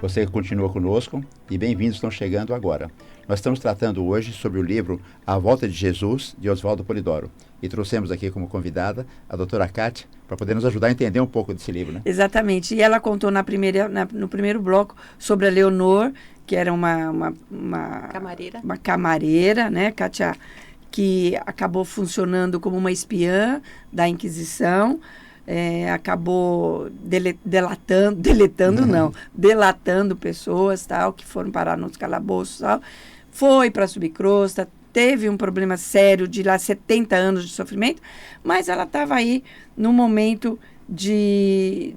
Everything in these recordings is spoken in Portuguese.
Você continua conosco e bem-vindos estão chegando agora. Nós estamos tratando hoje sobre o livro A Volta de Jesus, de Oswaldo Polidoro. E trouxemos aqui como convidada a doutora Kátia, para poder nos ajudar a entender um pouco desse livro, né? Exatamente. E ela contou no primeiro bloco sobre a Leonor, que era uma camareira, né, Kátia, que acabou funcionando como uma espiã da Inquisição. Acabou delatando pessoas, tal, que foram parar nos calabouços, tal. Foi para a subcrosta, teve um problema sério de lá 70 anos de sofrimento, mas ela estava aí no momento de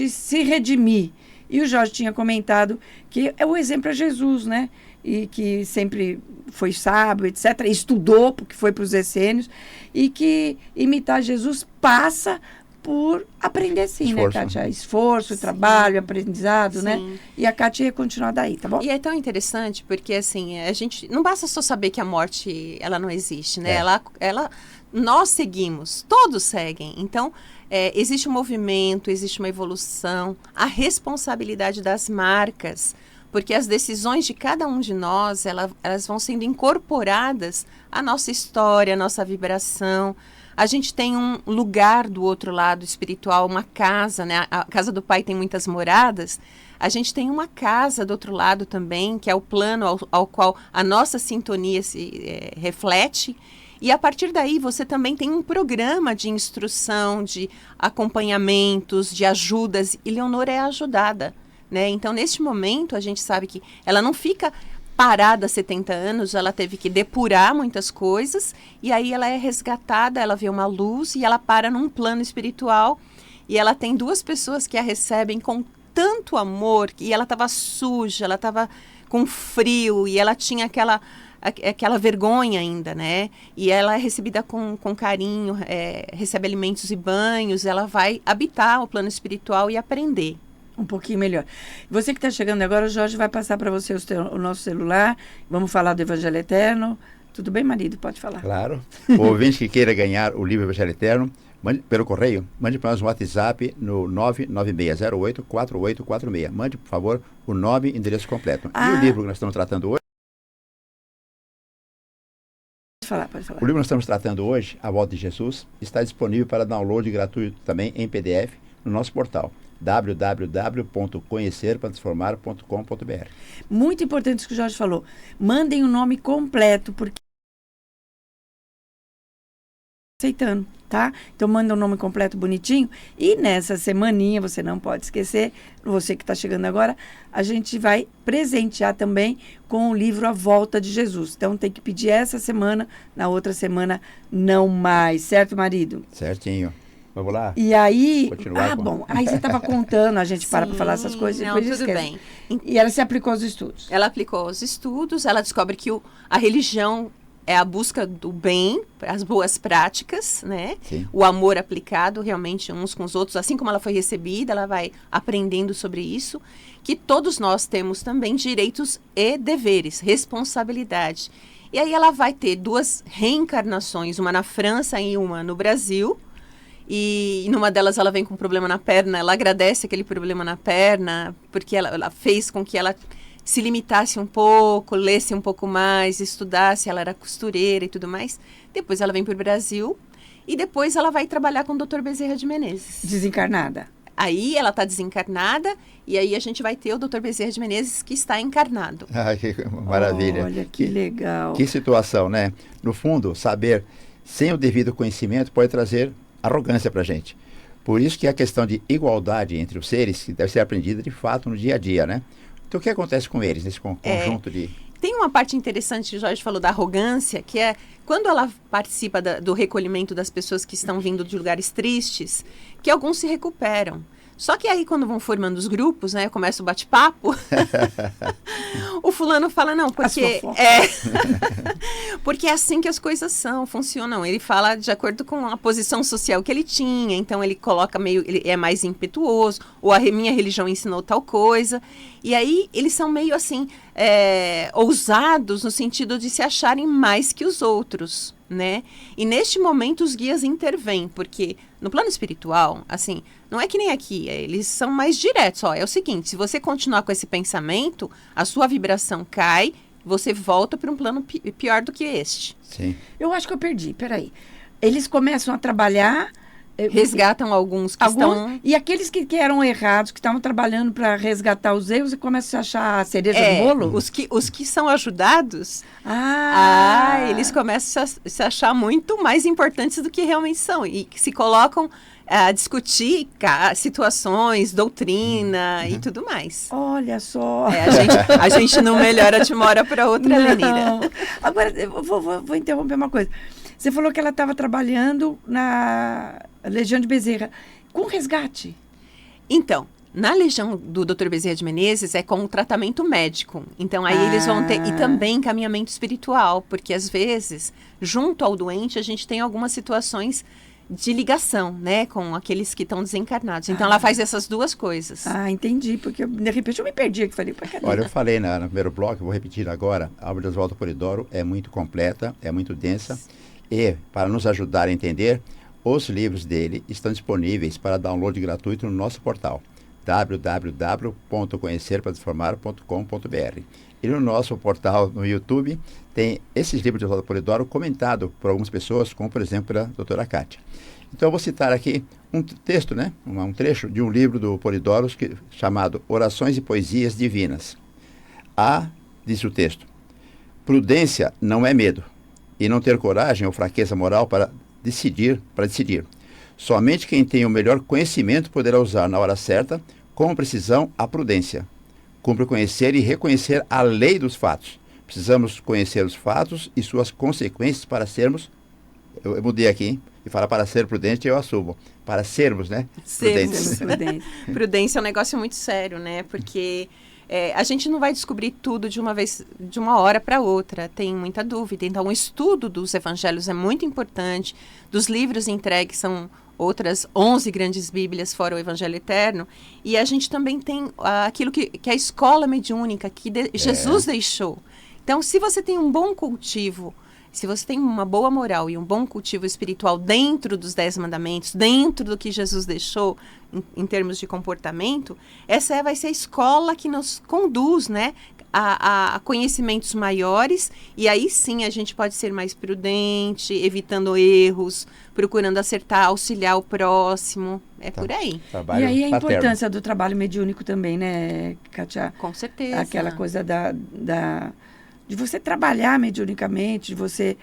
se redimir. E o Jorge tinha comentado que o exemplo é Jesus, né? E que sempre foi sábio, etc., estudou, porque foi para os essênios, e que imitar Jesus passa por aprender, sim, esforço, né, Kátia? Esforço, trabalho, aprendizado, sim, né? E a Kátia ia continuar daí, tá bom? E é tão interessante porque, assim, a gente... Não basta só saber que a morte, ela não existe, né? Nós seguimos, todos seguem. Então, existe um movimento, existe uma evolução, a responsabilidade das marcas, porque as decisões de cada um de nós, elas vão sendo incorporadas à nossa história, à nossa vibração. A gente tem um lugar do outro lado espiritual, uma casa, né? A casa do Pai tem muitas moradas. A gente tem uma casa do outro lado também, que é o plano ao qual a nossa sintonia se reflete. E a partir daí você também tem um programa de instrução, de acompanhamentos, de ajudas. E Leonor é ajudada, né? Então, neste momento, a gente sabe que ela não fica parada há 70 anos, ela teve que depurar muitas coisas, e aí ela é resgatada, ela vê uma luz e ela para num plano espiritual, e ela tem duas pessoas que a recebem com tanto amor, e ela estava suja, ela estava com frio, e ela tinha aquela vergonha ainda, né? E ela é recebida com carinho, recebe alimentos e banhos, ela vai habitar o plano espiritual e aprender. Um pouquinho melhor. Você que está chegando agora, o Jorge vai passar para você o nosso celular. Vamos falar do Evangelho Eterno. Tudo bem, marido? Pode falar. Claro. O ouvinte que queira ganhar o livro Evangelho Eterno, mande pelo correio, mande para nós um WhatsApp no 99608-4846. Mande, por favor, o nome e endereço completo. E o livro que nós estamos tratando hoje? Pode falar. O livro que nós estamos tratando hoje, A Volta de Jesus, está disponível para download gratuito também em PDF no nosso portal www.conhecerparatransformar.com.br. Muito importante o que o Jorge falou. Mandem o nome completo, porque aceitando, tá? Então manda o nome completo bonitinho. E nessa semaninha, você não pode esquecer, você que está chegando agora, a gente vai presentear também com o livro A Volta de Jesus. Então tem que pedir essa semana, na outra semana não mais, certo, marido? Certinho. Vamos lá? E aí, bom, aí você estava contando, a gente para falar essas coisas e depois tudo esquece. bem. E ela se aplicou aos estudos. Ela aplicou aos estudos, ela descobre que a religião é a busca do bem, as boas práticas, né? Sim. O amor aplicado realmente uns com os outros, assim como ela foi recebida, ela vai aprendendo sobre isso, que todos nós temos também direitos e deveres, responsabilidade. E aí ela vai ter duas reencarnações, uma na França e uma no Brasil. E numa delas ela vem com um problema na perna, ela agradece aquele problema na perna, porque ela fez com que ela se limitasse um pouco, lesse um pouco mais, estudasse, ela era costureira e tudo mais. Depois ela vem para o Brasil e depois ela vai trabalhar com o Dr. Bezerra de Menezes. Desencarnada. Aí ela está desencarnada e aí a gente vai ter o Dr. Bezerra de Menezes que está encarnado. Ah, que maravilha. Olha, que legal. Que situação, né? No fundo, saber sem o devido conhecimento pode trazer arrogância para a gente. Por isso que a questão de igualdade entre os seres que deve ser aprendida de fato no dia a dia, né? Então o que acontece com eles nesse conjunto de... Tem uma parte interessante que o Jorge falou da arrogância, que é quando ela participa do recolhimento das pessoas que estão vindo de lugares tristes, que alguns se recuperam. Só que aí quando vão formando os grupos, né, começa o bate-papo, O fulano fala, não, porque porque é assim que as coisas funcionam. Ele fala de acordo com a posição social que ele tinha, então ele coloca ele é mais impetuoso, ou minha religião ensinou tal coisa. E aí eles são meio assim, ousados no sentido de se acharem mais que os outros, né? E neste momento os guias intervêm, porque no plano espiritual, assim, não é que nem aqui, eles são mais diretos. Ó, é o seguinte, se você continuar com esse pensamento, a sua vibração cai, você volta para um plano pior do que este. Sim. Eu acho que eu perdi, peraí. Eles começam a trabalhar... Resgatam alguns que estão... E aqueles que eram errados, que estavam trabalhando para resgatar os erros, e começam a achar a cereja do bolo? Os que são ajudados, eles começam a se achar muito mais importantes do que realmente são. E se colocam a discutir situações, doutrina e tudo mais. Olha só. A gente não melhora de uma hora para outra, Lenira. Agora, eu vou interromper uma coisa. Você falou que ela estava trabalhando na Legião de Bezerra. Com resgate? Então, na Legião do Dr. Bezerra de Menezes é com tratamento médico. Então, aí eles vão ter... E também encaminhamento espiritual, porque às vezes, junto ao doente, a gente tem algumas situações de ligação, né? Com aqueles que estão desencarnados. Então, ela faz essas duas coisas. Entendi. Porque, de repente, eu me perdi aqui. Falei, olha, eu falei no primeiro bloco, vou repetir agora. A obra de Oswaldo Polidoro é muito completa, é muito densa. E, para nos ajudar a entender, os livros dele estão disponíveis para download gratuito no nosso portal www.conhecerparatransformar.com.br. E no nosso portal no YouTube tem esses livros de Oswaldo Polidoro comentado por algumas pessoas, como por exemplo a doutora Kátia. Então eu vou citar aqui um texto, né, um trecho de um livro do Polidoro chamado Orações e Poesias Divinas. Diz o texto: prudência não é medo, e não ter coragem ou fraqueza moral para decidir. Somente quem tem o melhor conhecimento poderá usar na hora certa, com precisão, a prudência. Cumpre conhecer e reconhecer a lei dos fatos. Precisamos conhecer os fatos e suas consequências para sermos... Eu mudei aqui, hein? E fala para ser prudente, eu assumo. Para sermos, né? Prudentes. Prudência é um negócio muito sério, né? Porque... a gente não vai descobrir tudo de uma vez, de uma hora para outra. Tem muita dúvida. Então, o estudo dos evangelhos é muito importante. Dos livros entregues são outras 11 grandes bíblias, fora o Evangelho Eterno. E a gente também tem aquilo que é a escola mediúnica que Jesus deixou. Então, se você tem um bom cultivo, se você tem uma boa moral e um bom cultivo espiritual dentro dos 10 mandamentos, dentro do que Jesus deixou em termos de comportamento, essa vai ser a escola que nos conduz, né, a conhecimentos maiores, e aí sim a gente pode ser mais prudente, evitando erros, procurando acertar, auxiliar o próximo. Por aí. E aí a importância do trabalho mediúnico também, né, Kátia? Com certeza. Aquela coisa de você trabalhar mediunicamente, de você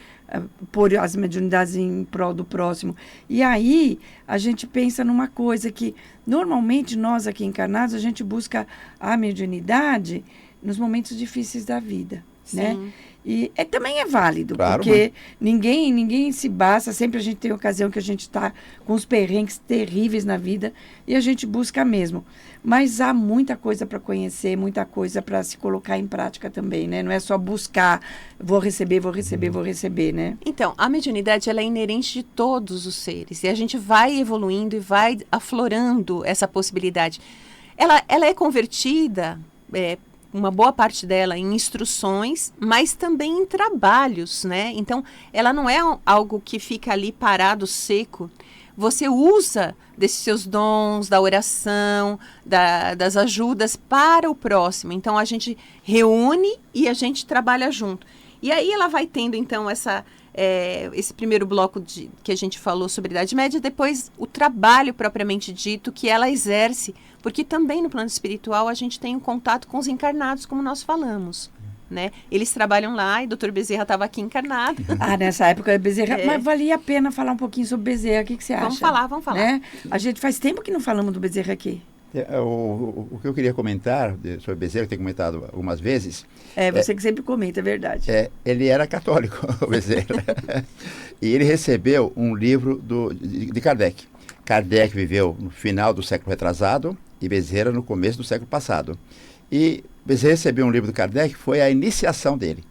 pôr as mediunidades em prol do próximo. E aí, a gente pensa numa coisa que, normalmente, nós aqui encarnados, a gente busca a mediunidade nos momentos difíceis da vida, né? E também é válido, claro, porque ninguém se basta, sempre a gente tem ocasião que a gente está com os perrengues terríveis na vida e a gente busca mesmo. Mas há muita coisa para conhecer, muita coisa para se colocar em prática também, né? Não é só buscar, vou receber, né? Então, a mediunidade, ela é inerente de todos os seres e a gente vai evoluindo e vai aflorando essa possibilidade. Ela é convertida... uma boa parte dela em instruções, mas também em trabalhos, né? Então, ela não é algo que fica ali parado, seco. Você usa desses seus dons, da oração, das ajudas para o próximo. Então, a gente reúne e a gente trabalha junto. E aí ela vai tendo, então, esse primeiro bloco que a gente falou sobre a Idade Média, depois o trabalho propriamente dito que ela exerce, porque também no plano espiritual a gente tem um contato com os encarnados, como nós falamos, né? Eles trabalham lá e o Dr. Bezerra estava aqui encarnado. Nessa época Bezerra, mas valia a pena falar um pouquinho sobre Bezerra, o que você acha? Vamos falar. Né? A gente faz tempo que não falamos do Bezerra aqui. O que eu queria comentar sobre Bezerra, que tem comentado algumas vezes... Você que sempre comenta, é verdade. Ele era católico, o Bezerra. E ele recebeu um livro de Kardec. Kardec viveu no final do século retrasado e Bezerra no começo do século passado. E Bezerra recebeu um livro do Kardec, foi a iniciação dele.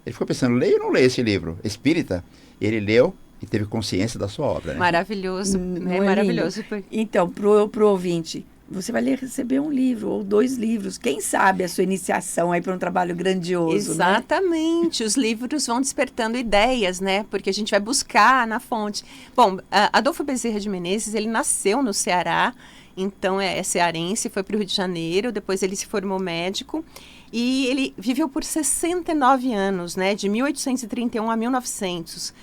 Ele ficou pensando, leio ou não leio esse livro? Espírita? Ele leu e teve consciência da sua obra. Né? Maravilhoso, Não é maravilhoso. Então, pro ouvinte, você vai receber um livro ou 2 livros. Quem sabe a sua iniciação aí para um trabalho grandioso, Exatamente. Os livros vão despertando ideias, né? Porque a gente vai buscar na fonte. Bom, Adolfo Bezerra de Menezes, ele nasceu no Ceará, então é cearense, foi para o Rio de Janeiro, depois ele se formou médico e ele viveu por 69 anos, né? De 1831 a 1900.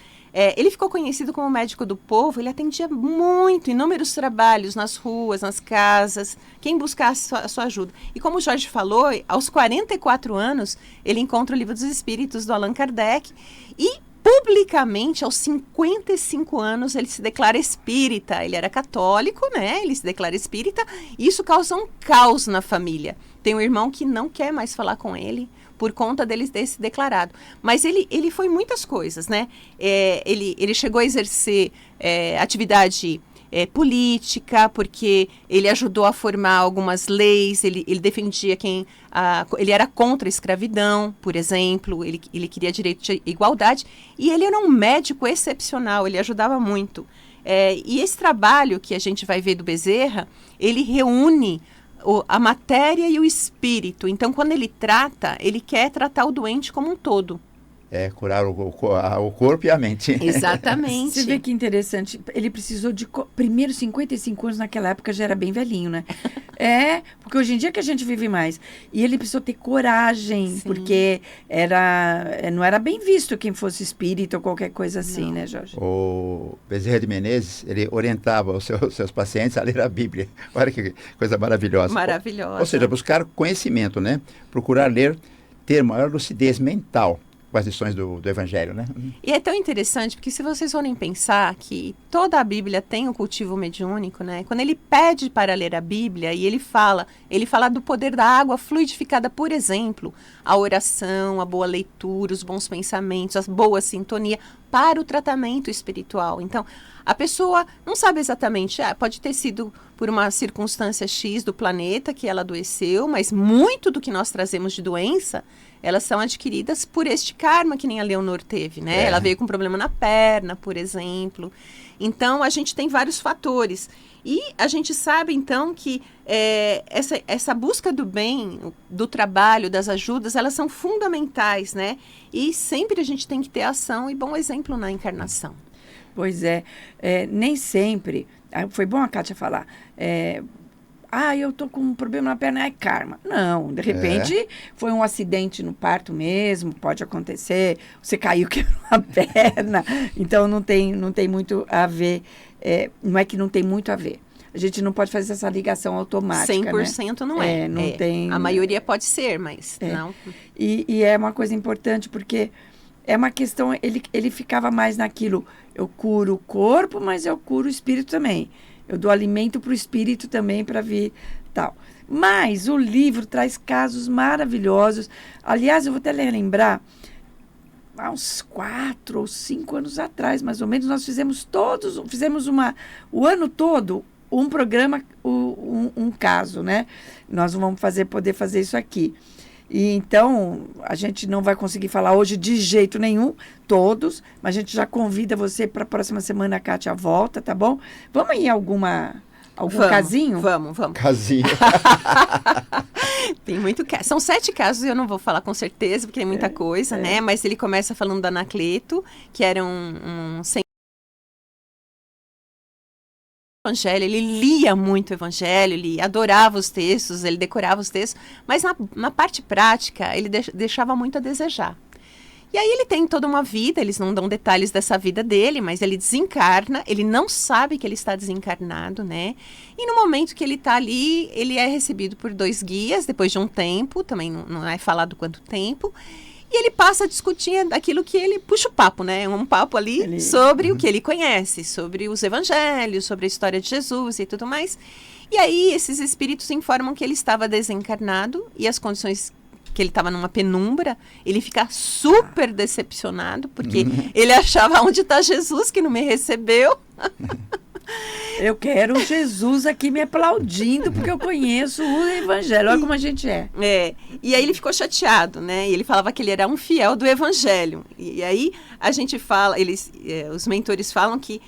Ele ficou conhecido como médico do povo, ele atendia muito, inúmeros trabalhos nas ruas, nas casas, quem buscasse a sua ajuda. E como o Jorge falou, aos 44 anos, ele encontra o Livro dos Espíritos do Allan Kardec e, publicamente, aos 55 anos, ele se declara espírita. Ele era católico, né? Ele se declara espírita e isso causa um caos na família. Tem um irmão que não quer mais falar com ele, por conta dele ter se declarado. Mas ele foi muitas coisas, né? Ele chegou a exercer atividade política, porque ele ajudou a formar algumas leis, ele defendia ele era contra a escravidão, por exemplo, ele queria direito de igualdade, e ele era um médico excepcional, ele ajudava muito. E esse trabalho que a gente vai ver do Bezerra, ele reúne a matéria e o espírito. Então, quando ele trata, ele quer tratar o doente como um todo. Curar o corpo e a mente. Exatamente. Você vê que interessante. Ele precisou de... Primeiro, 55 anos naquela época já era bem velhinho, né? Porque hoje em dia que a gente vive mais. E ele precisou ter coragem, sim, porque não era bem visto quem fosse espírita ou qualquer coisa assim, né, Jorge? O Bezerra de Menezes, ele orientava os seus pacientes a ler a Bíblia. Olha que coisa maravilhosa. Maravilhosa. Ou seja, buscar conhecimento, né? Procurar ler, ter maior lucidez mental com as lições do Evangelho, né? E é tão interessante, porque se vocês forem pensar que toda a Bíblia tem o cultivo mediúnico, né? Quando ele pede para ler a Bíblia e ele fala do poder da água fluidificada, por exemplo, a oração, a boa leitura, os bons pensamentos, a boa sintonia para o tratamento espiritual. Então, a pessoa não sabe exatamente, pode ter sido por uma circunstância X do planeta que ela adoeceu, mas muito do que nós trazemos de doença, elas são adquiridas por este karma que nem a Leonor teve, né? Ela veio com problema na perna, por exemplo. Então, a gente tem vários fatores. E a gente sabe, então, que essa busca do bem, do trabalho, das ajudas, elas são fundamentais, né? E sempre a gente tem que ter ação e bom exemplo na encarnação. Pois nem sempre... Foi bom a Kátia falar... eu tô com um problema na perna, é karma. Não, de repente foi um acidente no parto mesmo, pode acontecer, você caiu, quebrou a perna, então não tem muito a ver, não é que não tem muito a ver. A gente não pode fazer essa ligação automática, 100% né? Não é. Não tem... A maioria pode ser, mas não. E é uma coisa importante, porque é uma questão, ele ficava mais naquilo, eu curo o corpo, mas eu curo o espírito também. Eu dou alimento para o espírito também para vir tal. Mas o livro traz casos maravilhosos. Aliás, eu vou até lembrar, há uns 4 ou 5 anos atrás, mais ou menos, nós fizemos o ano todo, um programa, um caso, né? Nós vamos poder fazer isso aqui. E então, a gente não vai conseguir falar hoje de jeito nenhum, todos, mas a gente já convida você para a próxima semana, a Kátia volta, tá bom? Vamos em algum casinho? Vamos. Casinho. Tem muito caso. São 7 casos, eu não vou falar com certeza, porque tem muita coisa, né? Mas ele começa falando da Anacleto, que era um Evangelho, ele lia muito o Evangelho, ele adorava os textos, ele decorava os textos, mas na parte prática ele deixava muito a desejar. E aí ele tem toda uma vida, eles não dão detalhes dessa vida dele, mas ele desencarna, ele não sabe que ele está desencarnado, né? E no momento que ele está ali, ele é recebido por 2 guias, depois de um tempo, também não é falado quanto tempo, e ele passa a discutir aquilo que ele puxa o papo, né? Um papo ali sobre o que ele conhece, sobre os evangelhos, sobre a história de Jesus e tudo mais. E aí esses espíritos informam que ele estava desencarnado e as condições que ele estava numa penumbra, ele fica super decepcionado, porque ele achava onde está Jesus que não me recebeu. Eu quero Jesus aqui me aplaudindo, porque eu conheço o evangelho. Olha como a gente é. E aí ele ficou chateado, né? E ele falava que ele era um fiel do evangelho. E aí a gente fala, os mentores falam que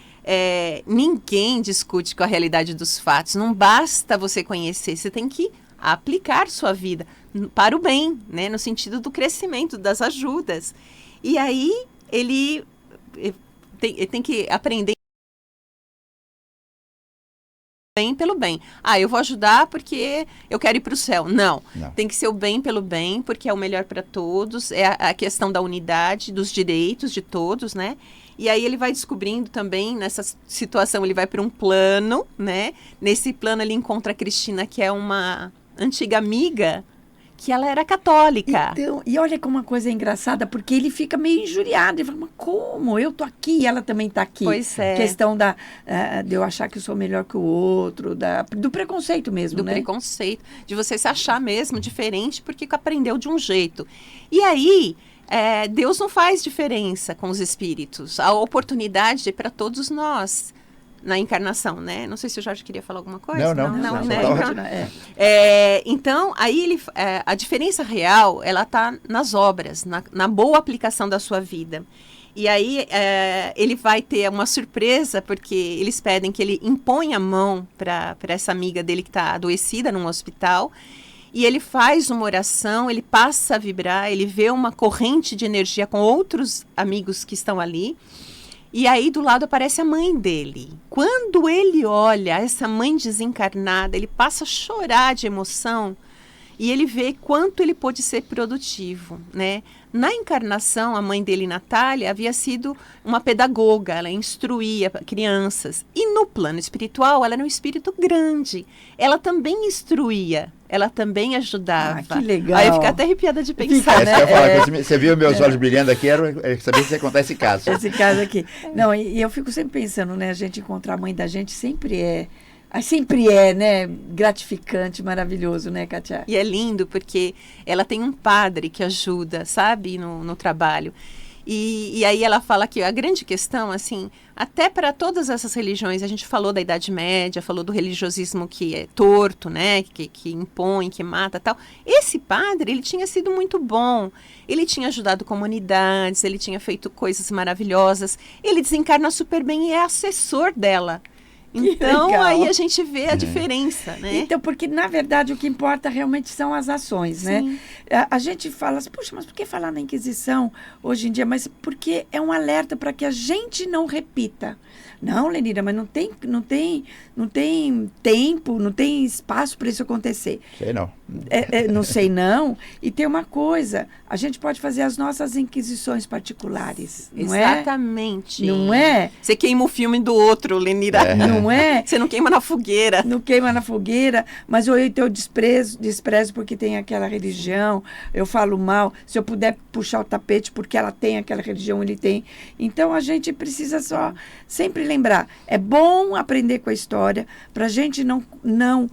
ninguém discute com a realidade dos fatos. Não basta você conhecer, você tem que aplicar sua vida para o bem, né? No sentido do crescimento, das ajudas. E aí ele tem que aprender bem pelo bem. Eu vou ajudar porque eu quero ir para o céu. Não, tem que ser o bem pelo bem, porque é o melhor para todos. É a questão da unidade, dos direitos de todos, né? E aí ele vai descobrindo também, nessa situação, ele vai para um plano, né? Nesse plano ele encontra a Cristina, que é uma antiga amiga, que ela era católica. Então, e olha como uma coisa é engraçada, porque ele fica meio injuriado. Ele fala, mas como? Eu tô aqui e ela também tá aqui. Pois é. Questão de eu achar que eu sou melhor que o outro, do preconceito mesmo, do né? preconceito, de você se achar mesmo diferente porque aprendeu de um jeito. E aí, Deus não faz diferença com os espíritos. A oportunidade é para todos nós. Na encarnação, né? Não sei se o Jorge queria falar alguma coisa. Não, né? Então, Então, aí a diferença real, ela está nas obras, na boa aplicação da sua vida. E aí ele vai ter uma surpresa, porque eles pedem que ele imponha a mão para essa amiga dele que está adoecida num hospital. E ele faz uma oração, ele passa a vibrar, ele vê uma corrente de energia com outros amigos que estão ali. E aí do lado aparece a mãe dele. Quando ele olha essa mãe desencarnada, ele passa a chorar de emoção e ele vê quanto ele pôde ser produtivo, né? Na encarnação, a mãe dele, Natália, havia sido uma pedagoga, ela instruía crianças. E no plano espiritual, ela era um espírito grande. Ela também instruía, ela também ajudava. Que legal. Aí eu fico até arrepiada de pensar, né? Você viu meus olhos brilhando aqui, eu sabia que você ia contar esse caso. Esse caso aqui. Não, e eu fico sempre pensando, né? A gente encontrar a mãe da gente sempre é, né, gratificante, maravilhoso, né, Kátia? E é lindo porque ela tem um padre que ajuda, sabe, no trabalho. E aí ela fala que a grande questão, assim, até para todas essas religiões, a gente falou da Idade Média, falou do religiosismo que é torto, né, que impõe, que mata, tal. Esse padre, ele tinha sido muito bom, ele tinha ajudado comunidades, ele tinha feito coisas maravilhosas, ele desencarna super bem e é assessor dela. Então, aí a gente vê a diferença, né? Então, porque, na verdade, o que importa realmente são as ações, né? A gente fala assim, puxa, mas por que falar na Inquisição hoje em dia? Mas porque é um alerta para que a gente não repita. Não, Lenira, mas não tem tempo, não tem espaço para isso acontecer. Sei não. Não sei não. E tem uma coisa, a gente pode fazer as nossas inquisições particulares, não é? Exatamente. Não é? Você queima o filme do outro, Lenira. Não é? Você não queima na fogueira. Não queima na fogueira, mas eu desprezo porque tem aquela religião, eu falo mal, se eu puder puxar o tapete porque ela tem aquela religião, ele tem. Então, a gente precisa só sempre lembrar, é bom aprender com a história, para a gente não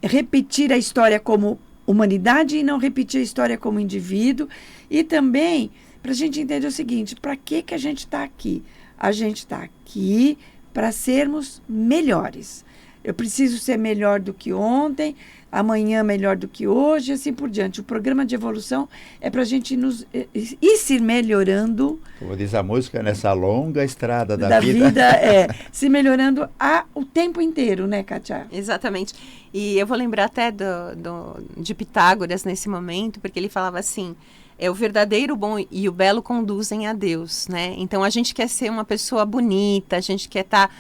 repetir a história como humanidade e não repetir a história como indivíduo, e também para a gente entender o seguinte, para que a gente está aqui? A gente está aqui para sermos melhores. Eu preciso ser melhor do que ontem, amanhã melhor do que hoje, e assim por diante. O programa de evolução é para a gente ir se melhorando. Como diz a música, nessa longa estrada da vida. Se melhorando o tempo inteiro, né, Kátia? Exatamente. E eu vou lembrar até de Pitágoras nesse momento, porque ele falava assim, o verdadeiro, o bom e o belo conduzem a Deus, né? Então, a gente quer ser uma pessoa bonita, a gente quer estar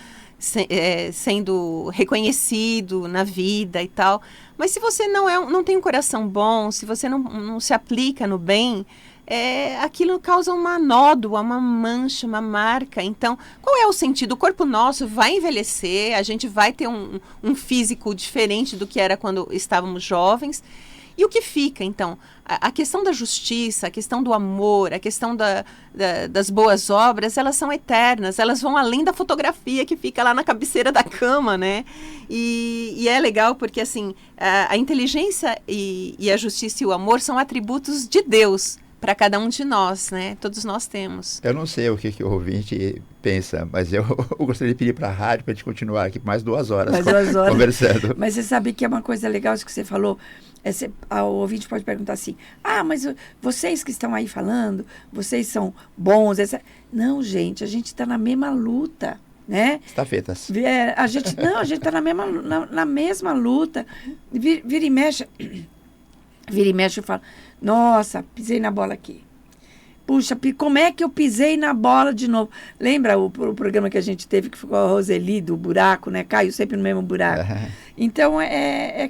sendo reconhecido na vida e tal. Mas se você não tem um coração bom, se você não se aplica no bem, aquilo causa uma nódoa, uma mancha, uma marca. Então, qual é o sentido? O corpo nosso vai envelhecer, a gente vai ter um físico diferente do que era quando estávamos jovens. E o que fica, então? A questão da justiça, a questão do amor, a questão das boas obras, elas são eternas, elas vão além da fotografia que fica lá na cabeceira da cama, né? E é legal porque, assim, a inteligência e a justiça e o amor são atributos de Deus, para cada um de nós, né? Todos nós temos. Eu não sei o que o ouvinte pensa, mas eu gostaria de pedir para a rádio para a gente continuar aqui por mais 2 horas, conversando. Mas você sabe que é uma coisa legal isso que você falou. O ouvinte pode perguntar assim, mas vocês que estão aí falando, vocês são bons. Não, gente, a gente está na mesma luta, né? Estafetas. A gente está na mesma luta. Vira e mexe eu falo, nossa, pisei na bola aqui. Puxa, como é que eu pisei na bola de novo? Lembra o programa que a gente teve que ficou a Roseli do buraco, né? Caiu sempre no mesmo buraco. Então, é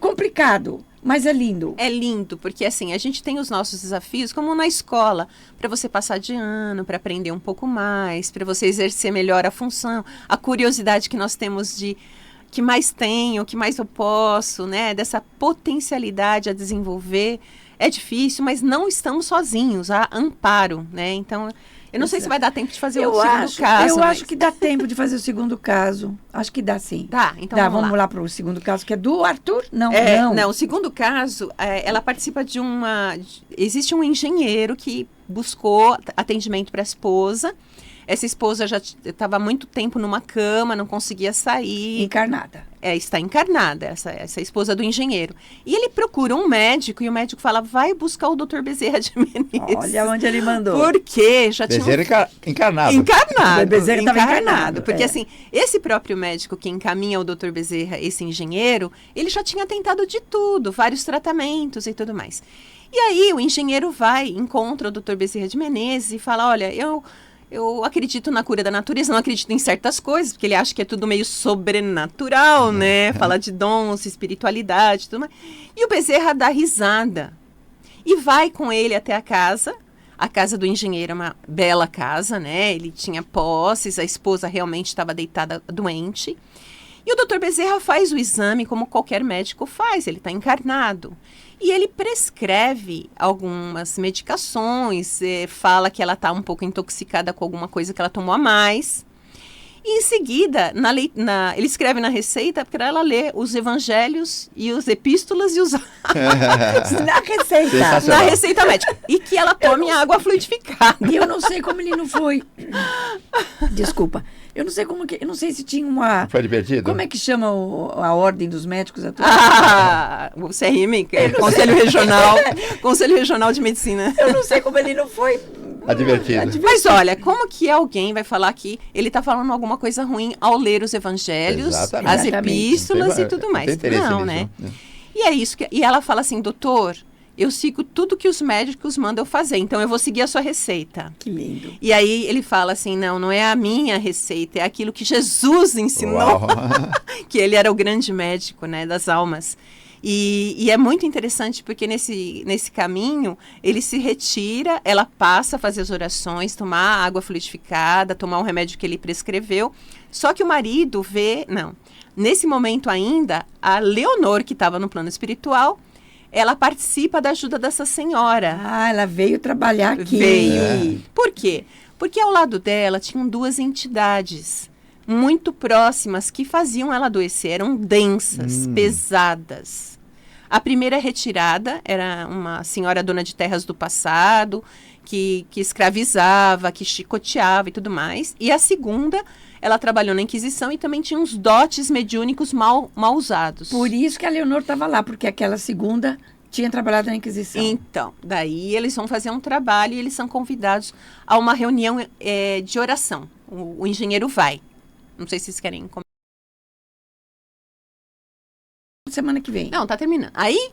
complicado, mas é lindo. É lindo, porque assim, a gente tem os nossos desafios, como na escola, para você passar de ano, para aprender um pouco mais, para você exercer melhor a função, a curiosidade que nós temos de que mais tenho, que mais eu posso, né? Dessa potencialidade a desenvolver. É difícil, mas não estamos sozinhos, há amparo, né? Então, eu não sei se vai dar tempo de fazer o segundo caso. Eu acho que dá tempo de fazer o segundo caso. Acho que dá, sim. Tá, então vamos lá para o segundo caso, que é do Arthur? Não. Não, o segundo caso, ela participa de existe um engenheiro que buscou atendimento para a esposa. Essa esposa já estava há muito tempo numa cama, não conseguia sair. Encarnada. Está encarnada, essa esposa do engenheiro. E ele procura um médico, e o médico fala, vai buscar o Dr. Bezerra de Menezes. Olha onde ele mandou. Porque já tinha... Bezerra encarnado. Encarnado. O Bezerra estava encarnado. Porque assim, esse próprio médico que encaminha o Dr. Bezerra, esse engenheiro, ele já tinha tentado de tudo, vários tratamentos e tudo mais. E aí o engenheiro encontra o Dr. Bezerra de Menezes e fala, olha, eu acredito na cura da natureza, não acredito em certas coisas, porque ele acha que é tudo meio sobrenatural, né? Fala de dons, espiritualidade, tudo mais. E o Bezerra dá risada e vai com ele até a casa. A casa do engenheiro é uma bela casa, né? Ele tinha posses, a esposa realmente estava deitada doente. E o Dr. Bezerra faz o exame como qualquer médico faz, ele está encarnado. E ele prescreve algumas medicações, fala que ela está um pouco intoxicada com alguma coisa que ela tomou a mais. E em seguida, ele escreve na receita para ela ler os evangelhos e os epístolas e os... Na receita. Na receita médica. E que ela tome água fluidificada. E eu não sei como ele não foi... Desculpa. Eu não sei eu não sei se tinha uma... Foi divertido? Como é que chama a ordem dos médicos o CRM, Conselho Regional de Medicina. Eu não sei como ele não foi... Advertido. Mas olha, como que alguém vai falar que ele está falando alguma coisa ruim ao ler os evangelhos, as epístolas e tudo mais? Não, né? E é isso e ela fala assim, doutor, eu sigo tudo que os médicos mandam eu fazer, então eu vou seguir a sua receita. Que lindo. E aí ele fala assim, não é a minha receita, é aquilo que Jesus ensinou. Que ele era o grande médico, né, das almas. E é muito interessante porque nesse caminho ele se retira, ela passa a fazer as orações, tomar água fluidificada, tomar um remédio que ele prescreveu. Só que o marido nesse momento ainda, a Leonor, que estava no plano espiritual, ela participa da ajuda dessa senhora. Ela veio trabalhar aqui. Veio. Por quê? Porque ao lado dela tinham 2 entidades muito próximas que faziam ela adoecer, eram densas, pesadas. A primeira retirada era uma senhora dona de terras do passado, que escravizava, que chicoteava e tudo mais. E a segunda, ela trabalhou na Inquisição e também tinha uns dotes mediúnicos mal usados. Por isso que a Leonor estava lá, porque aquela segunda tinha trabalhado na Inquisição. Então, daí eles vão fazer um trabalho e eles são convidados a uma reunião de oração. O engenheiro vai. Não sei se vocês querem comentar. Semana que vem. Não, tá terminando. Aí,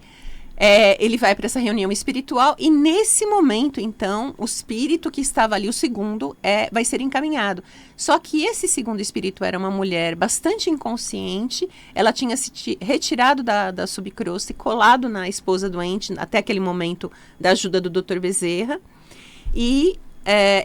ele vai para essa reunião espiritual e nesse momento, então, o espírito que estava ali, o segundo, vai ser encaminhado. Só que esse segundo espírito era uma mulher bastante inconsciente, ela tinha se retirado da subcrosta e colado na esposa doente, até aquele momento da ajuda do Dr. Bezerra, e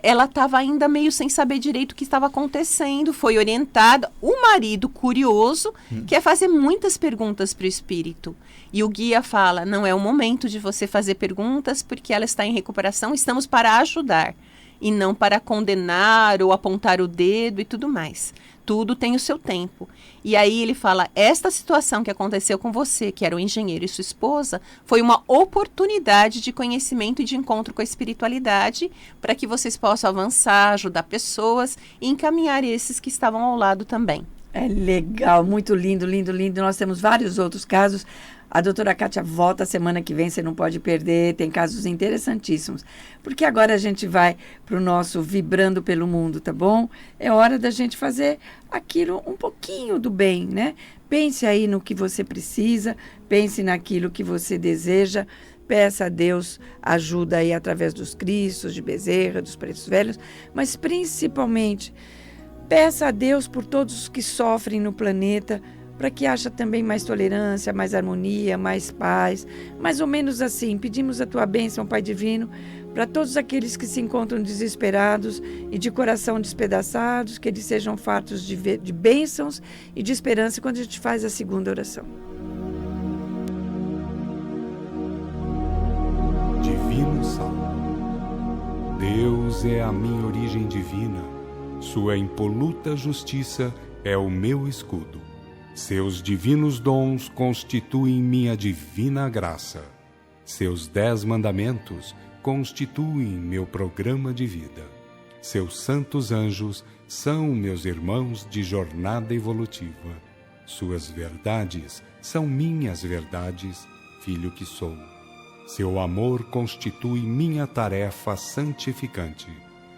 ela estava ainda meio sem saber direito o que estava acontecendo, foi orientada. O marido, curioso, quer fazer muitas perguntas para o espírito. E o guia fala, não é o momento de você fazer perguntas porque ela está em recuperação, estamos para ajudar e não para condenar ou apontar o dedo e tudo mais. tudo tem o seu tempo. E aí ele fala, esta situação que aconteceu com você, que era o engenheiro e sua esposa, foi uma oportunidade de conhecimento e de encontro com a espiritualidade para que vocês possam avançar, ajudar pessoas e encaminhar esses que estavam ao lado também. É legal, muito lindo, lindo, lindo. Nós temos vários outros casos. A doutora Kátia volta semana que vem, você não pode perder, tem casos interessantíssimos. Porque agora a gente vai para o nosso Vibrando pelo Mundo, tá bom? É hora da gente fazer aquilo um pouquinho do bem, né? Pense aí no que você precisa, pense naquilo que você deseja, peça a Deus ajuda aí através dos Cristos, de Bezerra, dos Pretos Velhos, mas principalmente peça a Deus por todos os que sofrem no planeta, para que haja também mais tolerância, mais harmonia, mais paz. Mais ou menos assim, pedimos a tua bênção, Pai Divino, para todos aqueles que se encontram desesperados e de coração despedaçados, que eles sejam fartos de bênçãos e de esperança quando a gente faz a segunda oração. Divino Salmo. Deus é a minha origem divina, sua impoluta justiça é o meu escudo. Seus divinos dons constituem minha divina graça. Seus 10 mandamentos constituem meu programa de vida. Seus santos anjos são meus irmãos de jornada evolutiva. Suas verdades são minhas verdades, filho que sou. Seu amor constitui minha tarefa santificante.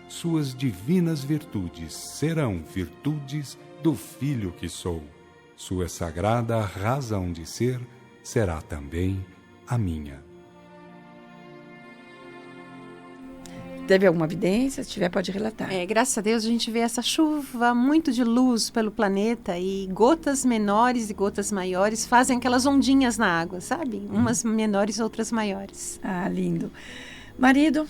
Suas divinas virtudes serão virtudes do filho que sou. Sua sagrada razão de ser será também a minha. Teve alguma evidência? Se tiver, pode relatar. Graças a Deus a gente vê essa chuva muito de luz pelo planeta e gotas menores e gotas maiores fazem aquelas ondinhas na água, sabe? Umas menores, outras maiores. Ah, lindo. Marido,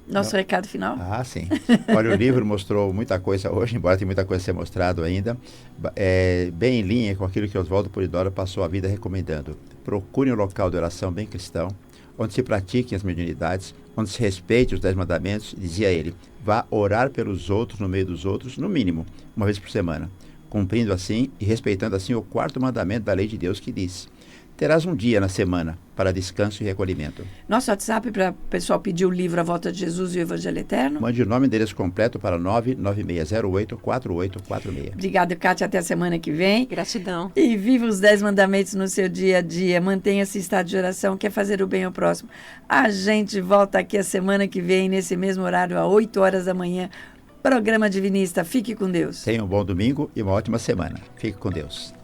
nosso recado final? Ah, sim. Olha, o livro mostrou muita coisa hoje, embora tenha muita coisa a ser mostrado ainda. Bem em linha com aquilo que Oswaldo Polidoro passou a vida recomendando. Procure um local de oração bem cristão, onde se pratiquem as mediunidades, onde se respeite os 10 mandamentos, dizia ele, vá orar pelos outros no meio dos outros, no mínimo, uma vez por semana, cumprindo assim e respeitando assim o 4º mandamento da lei de Deus que diz, terás um dia na semana para descanso e recolhimento. Nosso WhatsApp para o pessoal pedir o livro A Volta de Jesus e o Evangelho Eterno. Mande o nome e endereço completo para 99608-4846. Obrigada, Kátia. Até a semana que vem. Gratidão. E viva os 10 mandamentos no seu dia a dia. Mantenha-se em estado de oração, quer fazer o bem ao próximo. A gente volta aqui a semana que vem, nesse mesmo horário, às 8 horas da manhã. Programa Divinista. Fique com Deus. Tenha um bom domingo e uma ótima semana. Fique com Deus.